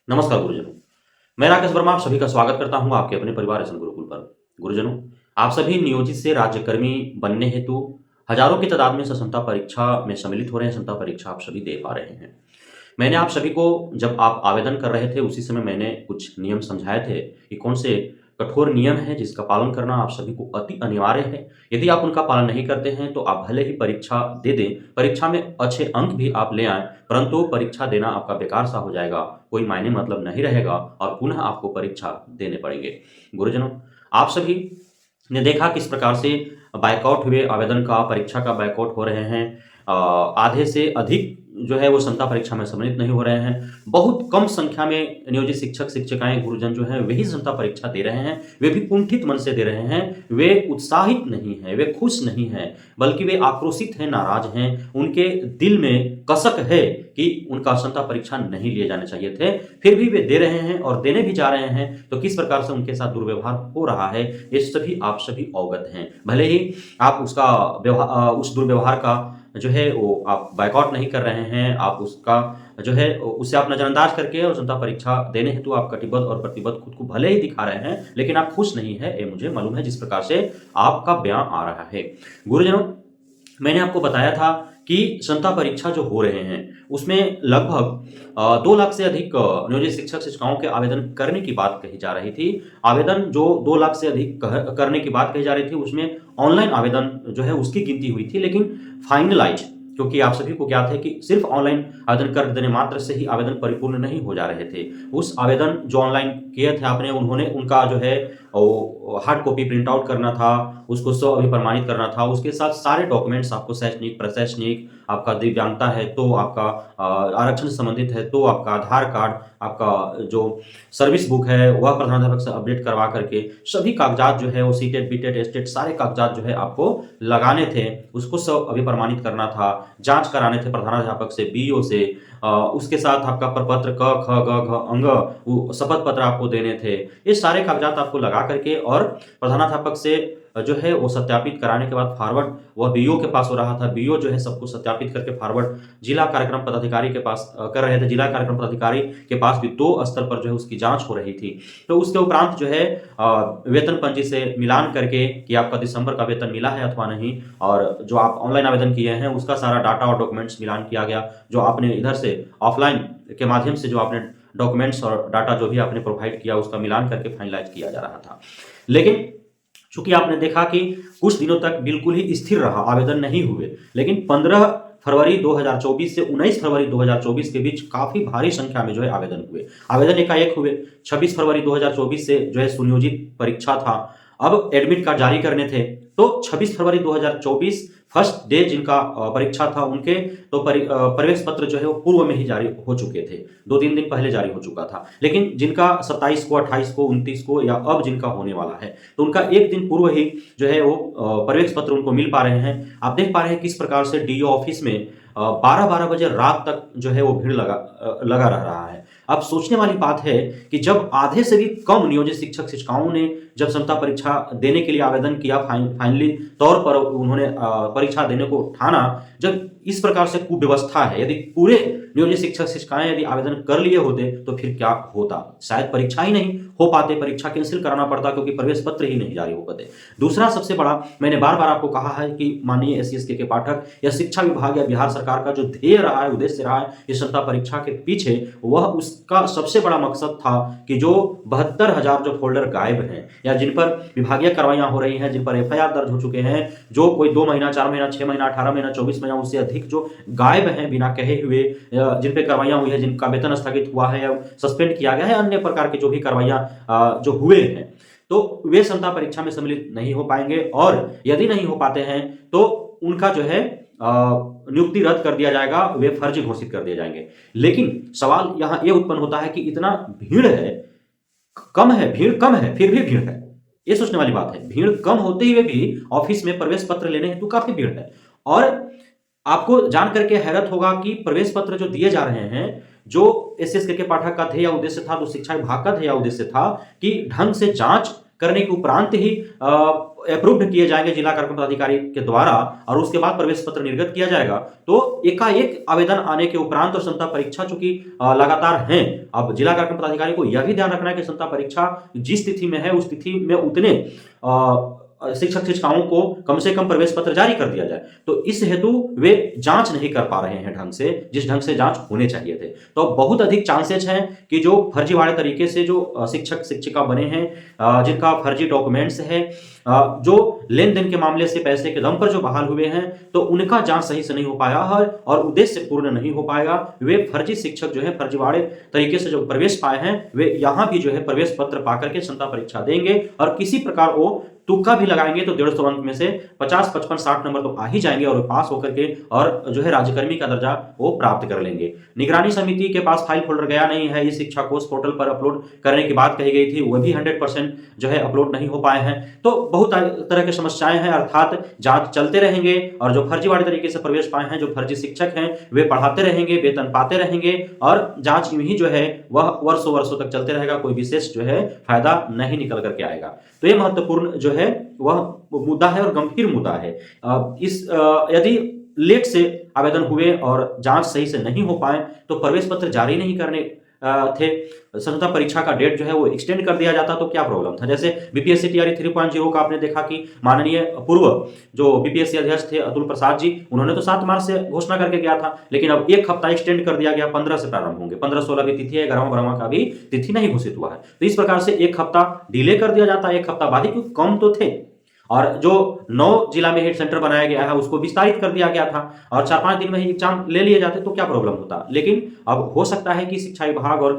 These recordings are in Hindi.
नमस्कार गुरुजनों। मैं राकेश वर्मा आप सभी का स्वागत करता हूं आपके अपने परिवार एसएन गुरुकुल पर। गुरुजनों, आप सभी नियोजित से राज्यकर्मी बनने हेतु हजारों की तादाद में सक्षमता परीक्षा में सम्मिलित हो रहे हैं। क्षमता परीक्षा आप सभी दे पा रहे हैं। मैंने आप सभी को जब आप आवेदन कर रहे थे उसी समय मैंने कुछ नियम समझाए थे कि कौन से कठोर नियम हैं जिसका पालन करना आप सभी को अति अनिवार्य है। यदि आप उनका पालन नहीं करते हैं तो आप भले ही परीक्षा दे दें, परीक्षा में अच्छे अंक भी आप ले आएँ, परंतु परीक्षा देना आपका बेकार सा हो जाएगा, कोई मायने मतलब नहीं रहेगा और पुनः आपको परीक्षा देने पड़ेंगे। गुरुजनों, आप सभी ने देखा किस प्रकार से बायकॉट हुए आवेदन का, परीक्षा का बायकॉट हो रहे हैं। आधे से अधिक जो है वो क्षमता परीक्षा में सम्मिलित नहीं हो रहे हैं। बहुत कम संख्या में नियोजित शिक्षक शिक्षिकाएं गुरुजन जो हैं वही क्षमता परीक्षा दे रहे हैं। वे भी कुंठित मन से दे रहे हैं। वे उत्साहित नहीं हैं, वे खुश नहीं हैं, बल्कि वे आक्रोशित हैं, नाराज हैं। उनके दिल में कसक है कि उनका क्षमता परीक्षा नहीं लिए जाने चाहिए थे, फिर भी वे दे रहे हैं और देने भी जा रहे हैं। तो किस प्रकार से उनके साथ दुर्व्यवहार हो रहा है ये सभी आप सभी अवगत हैं। भले ही आप उसका उस दुर्व्यवहार का जो है वो आप बायकॉट नहीं कर रहे हैं, आप उसका जो है उसे आप नजरअंदाज करके और क्षमता परीक्षा देने हेतु आप कटिबद्ध और प्रतिबद्ध खुद को भले ही दिखा रहे हैं, लेकिन आप खुश नहीं है, ये मुझे मालूम है जिस प्रकार से आपका बयान आ रहा है। गुरुजनों, मैंने आपको बताया था कि क्षमता परीक्षा जो हो रहे हैं उसमें लगभग 2 लाख से अधिक नियोजित शिक्षक शिक्षिकाओं के आवेदन करने की बात कही जा रही थी। आवेदन जो 2 लाख से अधिक करने की बात कही जा रही थी उसमें ऑनलाइन आवेदन जो है उसकी गिनती हुई थी, लेकिन फाइनलाइज, क्योंकि आप सभी को ज्ञात है कि सिर्फ ऑनलाइन आवेदन कर देने मात्र से ही आवेदन परिपूर्ण नहीं हो जा रहे थे। उस आवेदन जो ऑनलाइन किए थे आपने, उन्होंने उनका जो है हार्ड कॉपी प्रिंट आउट करना था, उसको स्व अभिप्रमाणित करना था। उसके साथ सारे डॉक्यूमेंट्स आपको शैक्षणिक, प्रशैक्षणिक, आपका दिव्यांगता है तो आपका आरक्षण से संबंधित है तो आपका आधार कार्ड, आपका जो सर्विस बुक है वह प्रधानाध्यापक से अपडेट करवा करके सभी कागजात जो है वो सीटेट, बीटेट, एस्टेट सारे कागजात जो है आपको लगाने थे। उसको सब अभिप्रमाणित करना था, जांच कराने थे प्रधानाध्यापक से, बीईओ से। उसके साथ आपका प्रपत्र क, ख, ग, घ, अंग, वो शपथ पत्र आपको देने थे। ये सारे कागजात आपको लगा करके और प्रधानाध्यापक से जो है वो सत्यापित कराने के बाद फॉरवर्ड वह बीईओ के पास हो रहा था। बीईओ जो है सबको सत्यापित करके फॉरवर्ड जिला कार्यक्रम पदाधिकारी के पास कर रहे थे। जिला कार्यक्रम पदाधिकारी के पास भी 2 स्तर पर जो है उसकी जांच हो रही थी। तो उसके उपरांत जो है वेतन पंजी से मिलान करके कि आपका दिसंबर का वेतन मिला है अथवा नहीं, और जो आप ऑनलाइन आवेदन किए हैं उसका सारा डाटा और डॉक्यूमेंट्स मिलान किया गया। जो आपने इधर से ऑफलाइन के माध्यम से जो आपने डॉक्यूमेंट्स और डाटा जो भी आपने प्रोवाइड किया उसका मिलान करके फाइनलाइज किया जा रहा था। लेकिन चूंकि आपने देखा कि कुछ दिनों तक बिल्कुल ही स्थिर रहा, आवेदन नहीं हुए, लेकिन 15 फरवरी 2024 से 19 फरवरी 2024 के बीच काफी भारी संख्या में जो है आवेदन हुए। आवेदन एकाएक हुए। 26 फरवरी 2024 से जो है सुनियोजित परीक्षा था। अब एडमिट कार्ड जारी करने थे तो 26 फरवरी 2024 फर्स्ट डे जिनका परीक्षा था उनके तो प्रवेश पत्र जो है वो पूर्व में ही जारी हो चुके थे, 2-3 दिन पहले जारी हो चुका था। लेकिन जिनका 27 को, 28 को, 29 को या अब जिनका होने वाला है तो उनका एक दिन पूर्व ही जो है वो प्रवेश पत्र उनको मिल पा रहे हैं। आप देख पा रहे हैं किस प्रकार से डीओ ऑफिस में 12-12 बजे रात तक जो है वो भीड़ लगा रह रहा है। अब सोचने वाली बात है कि जब आधे से भी कम नियोजित शिक्षक शिक्षिकाओं ने जब क्षमता परीक्षा देने के लिए आवेदन किया, फाइनली तौर पर उन्होंने परीक्षा देने को ठाना, जब इस प्रकार से कुव्यवस्था है, यदि पूरे नियोजित शिक्षक शिक्षिकाएं यदि आवेदन कर लिए होते तो फिर क्या होता? शायद परीक्षा ही नहीं हो पाते, परीक्षा कैंसिल कराना पड़ता क्योंकि प्रवेश पत्र ही नहीं जारी हो पाते। दूसरा सबसे बड़ा, मैंने बार बार आपको कहा है कि माननीय SC/ST के पाठक या शिक्षा विभाग या बिहार सरकार का जो ध्येय रहा है, उद्देश्य रहा है इस क्षमता परीक्षा के पीछे, वह उसका सबसे बड़ा मकसद था कि जो 72,000 जो फोल्डर गायब हैं या जिन पर विभागीय कार्रवाइयां हो रही हैं, जिन पर FIR दर्ज हो चुके हैं, जो कोई 2 महीना, 4 महीना, 6 महीना, 18 महीना, 24 महीना, उससे अधिक जो गायब हैं बिना कहे हुए, जिन पे कार्रवाइयां हुई है, जिनका वेतन स्थगित हुआ है या सस्पेंड किया गया है, अन्य प्रकार के जो भी कार्रवाइयां जो हुए हैं, तो वे क्षमता परीक्षा में सम्मिलित नहीं हो पाएंगे। और यदि नहीं हो पाते हैं तो उनका जो है नियुक्ति रद्द कर दिया जाएगा, वे फर्जी घोषित कर दिए जाएंगे। लेकिन सवाल यहां यह उत्पन्न होता है कि इतना भीड़ है, कम है, भीड़ कम है, फिर भी भीड़ है। ये सोचने वाली बात है। भीड़ कम होते हुए भी ऑफिस में प्रवेश पत्र लेने हेतु काफी भीड़ है। और आपको जान करके हैरत होगा कि प्रवेश पत्र जो दिए जा रहे हैं, जो SC/ST के पाठक का ध्येय या उद्देश्य था, तो शिक्षा विभाग का ध्येय या उद्देश्य था कि ढंग से जांच करने के उपरांत ही अप्रूव्ड किए जाएंगे जिला कार्यक्रम पदाधिकारी के द्वारा और उसके बाद प्रवेश पत्र निर्गत किया जाएगा, तो एकाएक आवेदन आने के उपरांत और क्षमता परीक्षा चूंकि लगातार है, अब जिला कार्यक्रम पदाधिकारी को यह भी ध्यान रखना है कि क्षमता परीक्षा जिस तिथि में है उस तिथि में उतने शिक्षक शिक्षिकाओं को कम से कम प्रवेश पत्र जारी कर दिया जाए। तो इस हेतु वे जांच नहीं कर पा रहे हैं ढंग से, जिस ढंग से जांच होने चाहिए थे। तो बहुत अधिक चांसेस हैं कि जो फर्जीवाड़े तरीके से जो शिक्षक शिक्षिका बने हैं, जिनका फर्जी डॉक्यूमेंट्स है, जो लेन देन के मामले से पैसे के दम पर जो बहाल हुए हैं, तो उनका जांच सही से नहीं हो पाया है और उद्देश्य पूर्ण नहीं हो पाएगा। वे फर्जी शिक्षक जो है फर्जीवाड़े तरीके से जो प्रवेश पाए हैं, वे यहां भी जो है प्रवेश पत्र पाकर के क्षमता परीक्षा देंगे और किसी प्रकार वो तुक्का भी लगाएंगे तो 150 अंक में से 50, 55, 60 नंबर तो आ ही जाएंगे और पास होकर के और जो है राज्यकर्मी का दर्जा वो प्राप्त कर लेंगे। निगरानी समिति के पास फाइल फोल्डर गया नहीं है, इस शिक्षा कोष पोर्टल पर अपलोड करने की बात कही गई थी, वह भी 100% जो है अपलोड नहीं हो पाए हैं। तो बहुत तरह की समस्याएं हैं, अर्थात जांच चलते रहेंगे और जो फर्जीवाड़े तरीके से प्रवेश पाए हैं, जो फर्जी शिक्षक हैं, वे पढ़ाते रहेंगे, वेतन पाते रहेंगे और जांच यूं ही जो है वह वर्षों वर्षों तक चलते रहेगा, कोई विशेष जो है फायदा नहीं निकल करके आएगा। तो ये महत्वपूर्ण जो है वह मुद्दा है और गंभीर मुद्दा है। यदि लेट से आवेदन हुए और जांच सही से नहीं हो पाए तो प्रवेश पत्र जारी नहीं करने थे, क्षमता परीक्षा का डेट जो है वो एक्सटेंड कर दिया जाता तो क्या प्रॉब्लम था। जैसे बीपीएससी टीआरई 3.0 का आपने देखा कि माननीय पूर्व जो बीपीएससी अध्यक्ष थे अतुल प्रसाद जी, उन्होंने तो 7 मार्च से घोषणा करके गया था, लेकिन अब 1 हफ्ता एक्सटेंड कर दिया गया, 15 से प्रारंभ होंगे। 15-16 भी तिथि है, 11वां का भी तिथि नहीं घोषित हुआ है। तो इस प्रकार से 1 हफ्ता डिले कर दिया जाता, 1 हफ्ता बाद ही, क्योंकि कम तो थे और जो 9 जिला में हेड सेंटर बनाया गया है उसको विस्तारित कर दिया गया था और 4-5 दिन में ही एग्जाम ले लिए जाते तो क्या प्रॉब्लम होता। लेकिन अब हो सकता है कि शिक्षा विभाग और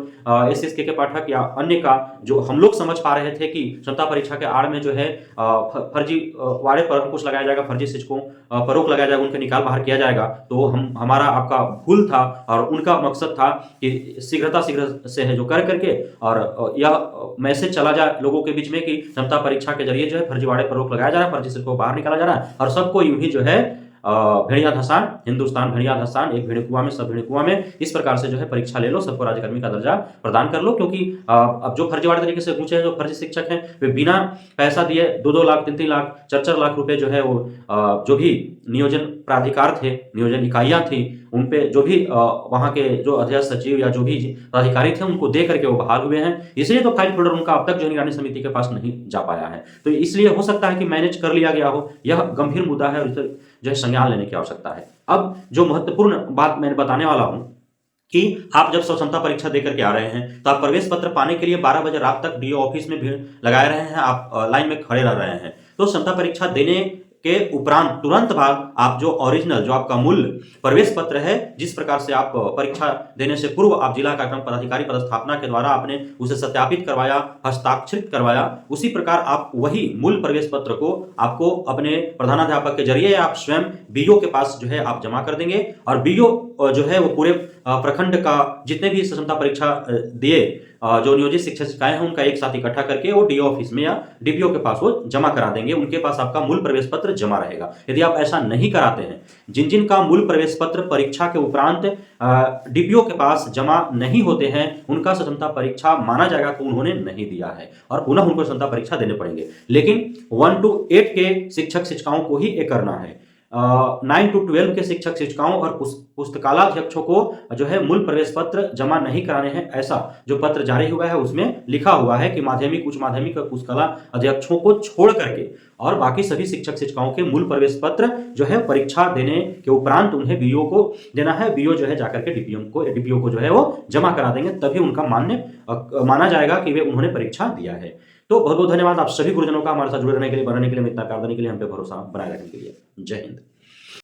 एसएसके के पाठक या अन्य का जो हम लोग समझ पा रहे थे कि क्षमता परीक्षा के आड़ में जो है फर्जी वाड़े पर अंकुश लगाया जाएगा, फर्जी शिक्षकों पर रोक लगाया जाएगा, उनके निकाल बाहर किया जाएगा, तो हमारा आपका भूल था और उनका मकसद था कि शीघ्र से है जो कर करके और यह मैसेज चला जाए लोगों के बीच में कि क्षमता परीक्षा के जरिए जो है फर्जीवाड़े पर रोक लगाया जा रहा है, फर्जी शिक्षकों को बाहर निकाला जा रहा है और सबको यूं ही जो है भेड़िया धसान, हिंदुस्तान भेड़िया धसान, एक भेड़े कुआं में सब भेड़े कुआं में, इस प्रकार से जो है परीक्षा ले लो, सबको राज्यकर्मी का दर्जा प्रदान कर लो। क्योंकि अब जो फर्जीवाड़े तरीके से पूछे हैं, जो फर्जी शिक्षक हैं, वे बिना पैसा दिए 2-2 लाख, 3-3 लाख, 4-4 लाख रुपए जो है वो जो भी नियोजन प्राधिकार थे, नियोजन इकाइयां थी, उन पे जो भी वहां के जो अध्यक्ष सचिव या जो भी अधिकारी थे उनको दे करके वो बहाल हुए हैं। इसलिए तो फाइल फोल्डर उनका अब तक जो निगरानी समिति के पास नहीं जा पाया है। तो इसलिए हो सकता है कि मैनेज कर लिया गया हो, यह गंभीर मुद्दा है और इसे जो है संज्ञान लेने की आवश्यकता है। अब जो महत्वपूर्ण बात मैंने बताने वाला हूं कि आप जब क्षमता परीक्षा देकर के आ रहे हैं तो आप प्रवेश पत्र पाने के लिए 12 बजे रात तक डीओ ऑफिस में भीड़ लगाए रहे हैं, आप लाइन में खड़े रह रहे हैं। तो क्षमता परीक्षा देने के उपरांत तुरंत बाद आप जो ओरिजिनल, जो आपका मूल प्रवेश पत्र है, जिस प्रकार से आप परीक्षा देने से पूर्व आप जिला कार्यक्रम पदाधिकारी पदस्थापना के द्वारा आपने उसे सत्यापित करवाया, हस्ताक्षरित करवाया, उसी प्रकार आप वही मूल प्रवेश पत्र को आपको अपने प्रधानाध्यापक के जरिए आप स्वयं बीओ के पास जो है आप जमा कर देंगे और बीओ जो है वो पूरे प्रखंड का जितने भी क्षमता परीक्षा दिए जो नियोजित शिक्षक शिक्षिकाएं हैं उनका एक साथ इकट्ठा करके वो डीओ ऑफिस में या डीपीओ के पास वो जमा करा देंगे, उनके पास आपका मूल प्रवेश पत्र जमा रहेगा। यदि आप ऐसा नहीं कराते हैं, जिन जिन का मूल प्रवेश पत्र परीक्षा के उपरांत डीपीओ के पास जमा नहीं होते हैं, उनका क्षमता परीक्षा माना जाएगा कि उन्होंने नहीं दिया है और पुनः उनको क्षमता परीक्षा देने पड़ेंगे। लेकिन 1 to 8 के शिक्षक शिक्षिकाओं को ही ये करना है, 9 to 12 के शिक्षक शिक्षिकाओं और पुस्तकालयाध्यक्षों को जो है मूल प्रवेश पत्र जमा नहीं कराने हैं। ऐसा जो पत्र जारी हुआ है उसमें लिखा हुआ है कि माध्यमिक, उच्च माध्यमिक और पुस्तकालय अध्यक्षों को छोड़ करके और बाकी सभी शिक्षक शिक्षिकाओं के मूल प्रवेश पत्र जो है परीक्षा देने के उपरांत उन्हें बीओ को देना है। बीओ जो है जाकर के डीपीओ को जो है वो जमा करा देंगे, तभी उनका माना जाएगा कि वे उन्होंने परीक्षा दिया है। तो बहुत बहुत धन्यवाद आप सभी गुरुजनों का हमारे साथ जुड़े रहने के लिए, बनने के लिए, इतना प्यार देने के लिए, हम पे भरोसा बनाए रखने के लिए। जय हिंद।